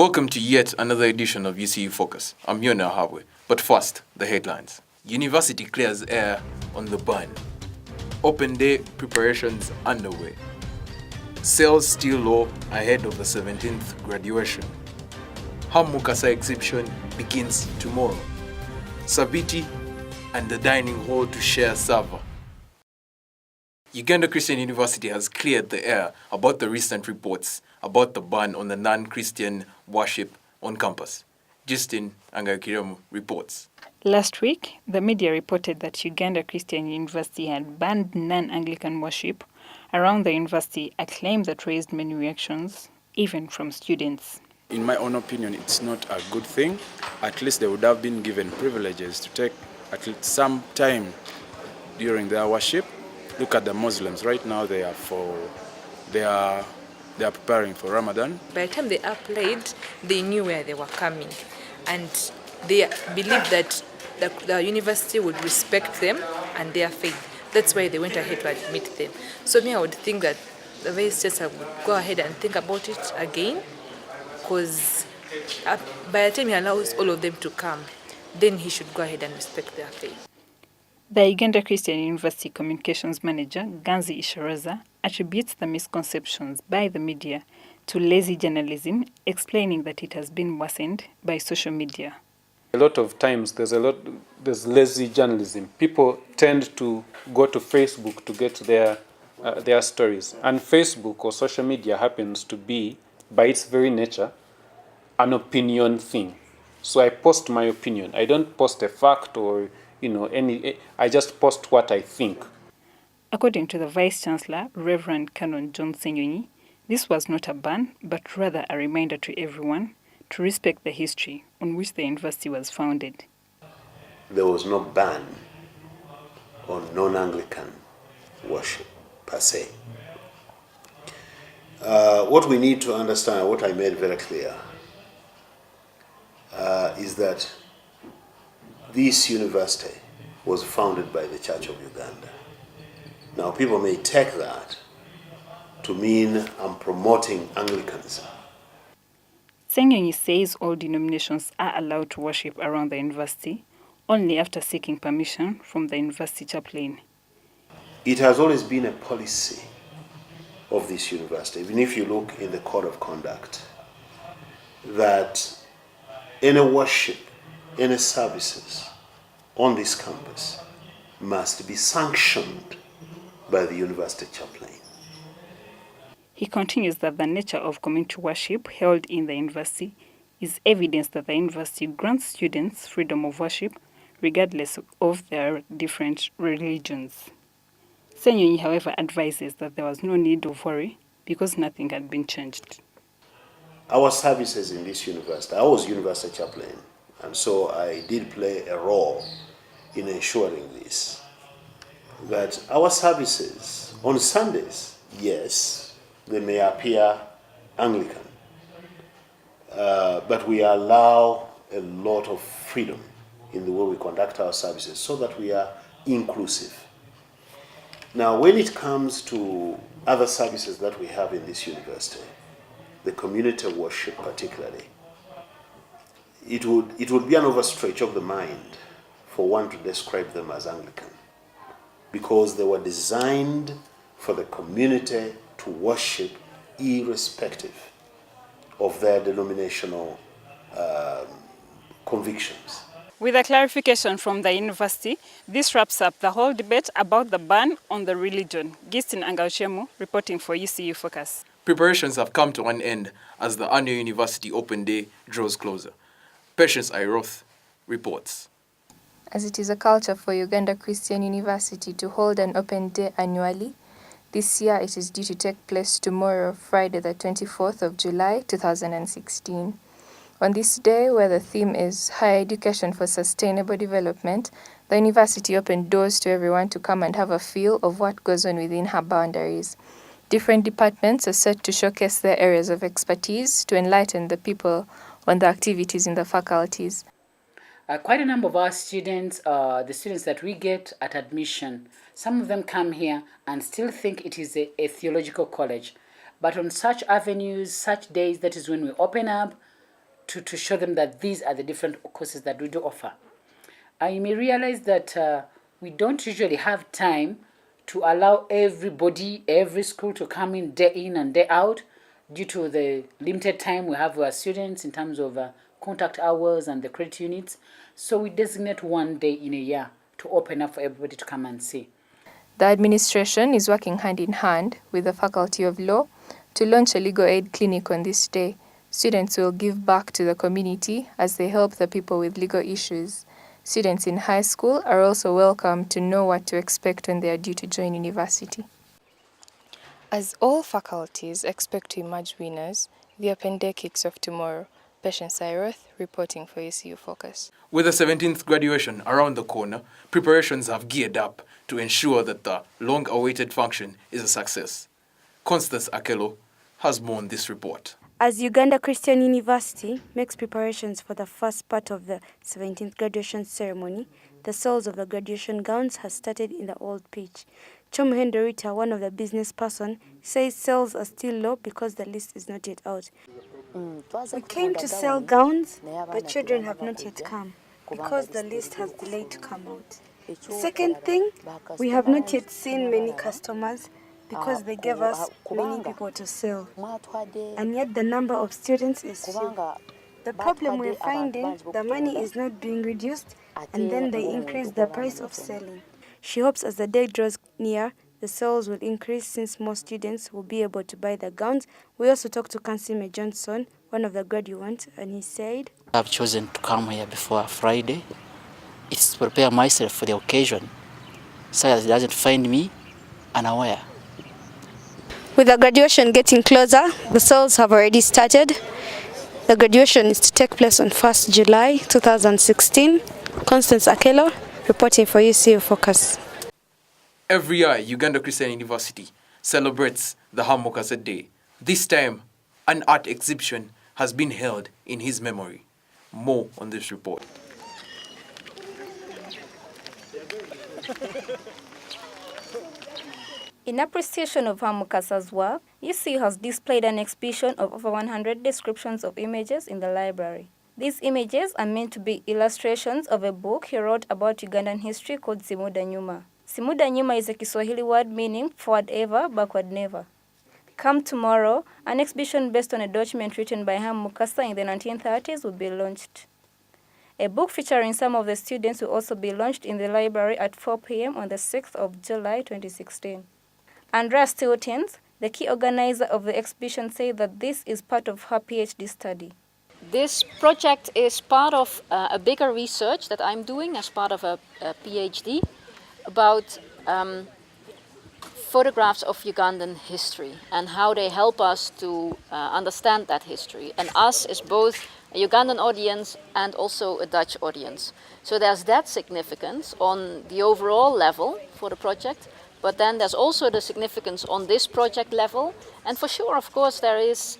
Welcome to yet another edition of UCU Focus. I'm Yona Habwe. But first, the headlines. University clears air on the ban. Open day preparations underway. Sales still low ahead of the 17th graduation. Hamukasa exhibition begins tomorrow. Sabiti and the dining hall to share server. Uganda Christian University has cleared the air about the recent reports about the ban on the non-Christian worship on campus. Justin Angakiremu reports. Last week, the media reported that Uganda Christian University had banned non-Anglican worship around the university, a claim that raised many reactions, even from students. In my own opinion, it's not a good thing. At least they would have been given privileges to take at least some time during their worship. Look at the Muslims right now; they are preparing for Ramadan. By the time they applied, they knew where they were coming, and they believed that the university would respect them and their faith. That's why they went ahead to admit them. So I would think that the vice chancellor would go ahead and think about it again, because by the time he allows all of them to come, then he should go ahead and respect their faith. The Uganda Christian University Communications Manager, Ganzi Isharaza, attributes the misconceptions by the media to lazy journalism, explaining that it has been worsened by social media. A lot of times there's lazy journalism. People tend to go to Facebook to get their stories. And Facebook or social media happens to be, by its very nature, an opinion thing. So I post my opinion. I don't post a fact or I just post what I think. According to the Vice Chancellor, Reverend Canon John Senyonyi, this was not a ban, but rather a reminder to everyone to respect the history on which the university was founded. There was no ban on non-Anglican worship, per se. What we need to understand, what I made very clear, is that this university was founded by the Church of Uganda. Now, people may take that to mean I'm promoting Anglicanism. Senyonyi says all denominations are allowed to worship around the university, only after seeking permission from the university chaplain. It has always been a policy of this university, even if you look in the code of conduct, that any worship, any services on this campus must be sanctioned by the university chaplain. He continues that the nature of community worship held in the university is evidence that the university grants students freedom of worship regardless of their different religions. Senyonyi, however, advises that there was no need of worry because nothing had been changed. Our services in this university, I was university chaplain, and so I did play a role in ensuring this, that our services on Sundays, yes, they may appear Anglican, but we allow a lot of freedom in the way we conduct our services so that we are inclusive. Now, when it comes to other services that we have in this university, the community worship particularly, it would be an overstretch of the mind for one to describe them as Anglican, because they were designed for the community to worship irrespective of their denominational convictions. With a clarification from the university, this wraps up the whole debate about the ban on the religion. Gistin Angauchemu reporting for UCU Focus. Preparations have come to an end as the annual University Open Day draws closer. Patience Iroth reports. As it is a culture for Uganda Christian University to hold an open day annually, this year it is due to take place tomorrow, Friday the 24th of July 2016. On this day, where the theme is Higher Education for Sustainable Development, the university opened doors to everyone to come and have a feel of what goes on within her boundaries. Different departments are set to showcase their areas of expertise to enlighten the people on the activities in the faculties. Quite a number of our students, the students that we get at admission, some of them come here and still think it is a theological college. But on such avenues, such days, that is when we open up, to show them that these are the different courses that we do offer. You may realize that we don't usually have time to allow everybody, every school to come in and day out due to the limited time we have our students in terms of contact hours and the credit units. So we designate one day in a year to open up for everybody to come and see. The administration is working hand in hand with the Faculty of Law to launch a legal aid clinic on this day. Students will give back to the community as they help the people with legal issues. Students in high school are also welcome to know what to expect when they are due to join university. As all faculties expect to emerge winners, the Open Day kicks off tomorrow. Patience Iroth reporting for UCU Focus. With the 17th graduation around the corner, preparations have geared up to ensure that the long-awaited function is a success. Constance Akelo has more on this report. As Uganda Christian University makes preparations for the first part of the 17th graduation ceremony, the sales of the graduation gowns has started in the old pitch. Chomuhendo Rita, one of the business person, says sales are still low because the list is not yet out. We came to sell gowns, but children have not yet come because the list has delayed to come out. The second thing, we have not yet seen many customers because they gave us many people to sell, and yet the number of students is few. The problem we're finding, the money is not being reduced, and then they increase the price of selling. She hopes as the day draws near, the sales will increase since more students will be able to buy the gowns. We also talked to Kansime Johnson, one of the graduates, and he said, I've chosen to come here before Friday. It's to prepare myself for the occasion so that it doesn't find me unaware. With the graduation getting closer, the sales have already started. The graduation is to take place on 1st July 2016. Constance Akelo, reporting for UCU Focus. Every year, Uganda Christian University celebrates the Hamukasa Day. This time, an art exhibition has been held in his memory. More on this report. In appreciation of Hamukasa's work, UCU has displayed an exhibition of over 100 descriptions of images in the library. These images are meant to be illustrations of a book he wrote about Ugandan history called Simuda Nyuma. Simuda Nyuma is a Kiswahili word meaning forward ever, backward never. Come tomorrow, an exhibition based on a document written by Ham Mukasa in the 1930s will be launched. A book featuring some of the students will also be launched in the library at 4 p.m. on the 6th of July 2016. Andrea Stiltens, the key organizer of the exhibition, said that this is part of her PhD study. This project is part of a bigger research that I'm doing as part of a PhD about photographs of Ugandan history and how they help us to understand that history. And us is both a Ugandan audience and also a Dutch audience. So there's that significance on the overall level for the project, but then there's also the significance on this project level. And for sure, of course, there is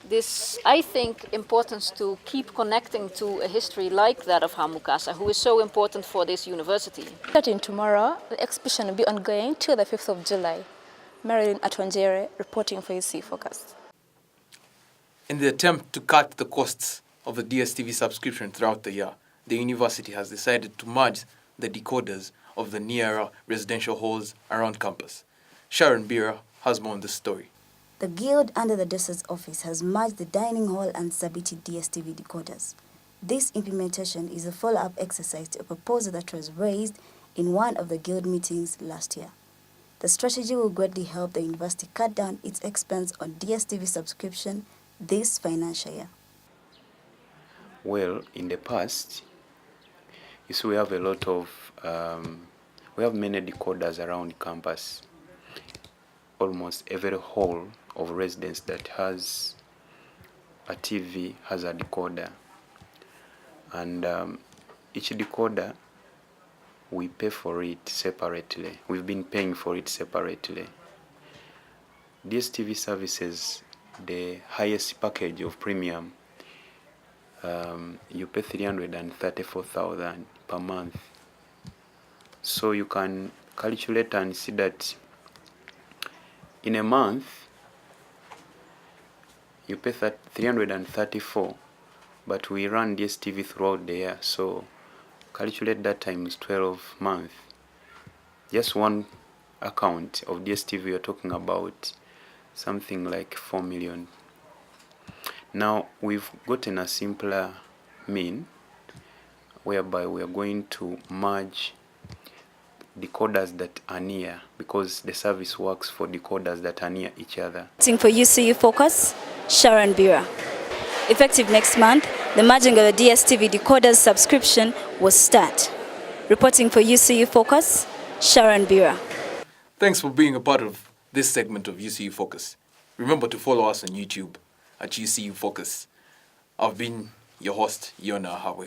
this, I think, importance to keep connecting to a history like that of Hamukasa, who is so important for this university. Starting tomorrow, the exhibition will be ongoing till the 5th of July. Marilyn Atwanjere, reporting for UC Focus. In the attempt to cut the costs of the DSTV subscription throughout the year, the university has decided to merge the decoders of the nearer residential halls around campus. Sharon Bira has more on this story. The guild under the DOSA's office has merged the dining hall and submitted DSTV decoders. This implementation is a follow-up exercise to a proposal that was raised in one of the guild meetings last year. The strategy will greatly help the university cut down its expense on DSTV subscription this financial year. Well, in the past, you see we have a lot of, we have many decoders around campus. Almost every hall of residence that has a TV has a decoder. And each decoder, we pay for it separately. We've been paying for it separately. DSTV services, the highest package of premium, you pay 334,000 per month. So you can calculate and see that in a month, you pay 334, but we run DSTV throughout the year, so calculate that times 12 months. Just one account of DSTV, you're talking about something like 4 million. Now we've gotten a simpler mean whereby we are going to merge decoders that are near, because the service works for decoders that are near each other. For UCU Focus, Sharon Bira. Effective next month, the merging of the DSTV decoders subscription will start. Reporting for UCU Focus, Sharon Bira. Thanks for being a part of this segment of UCU Focus. Remember to follow us on YouTube at UCU Focus. I've been your host, Yona Hawe.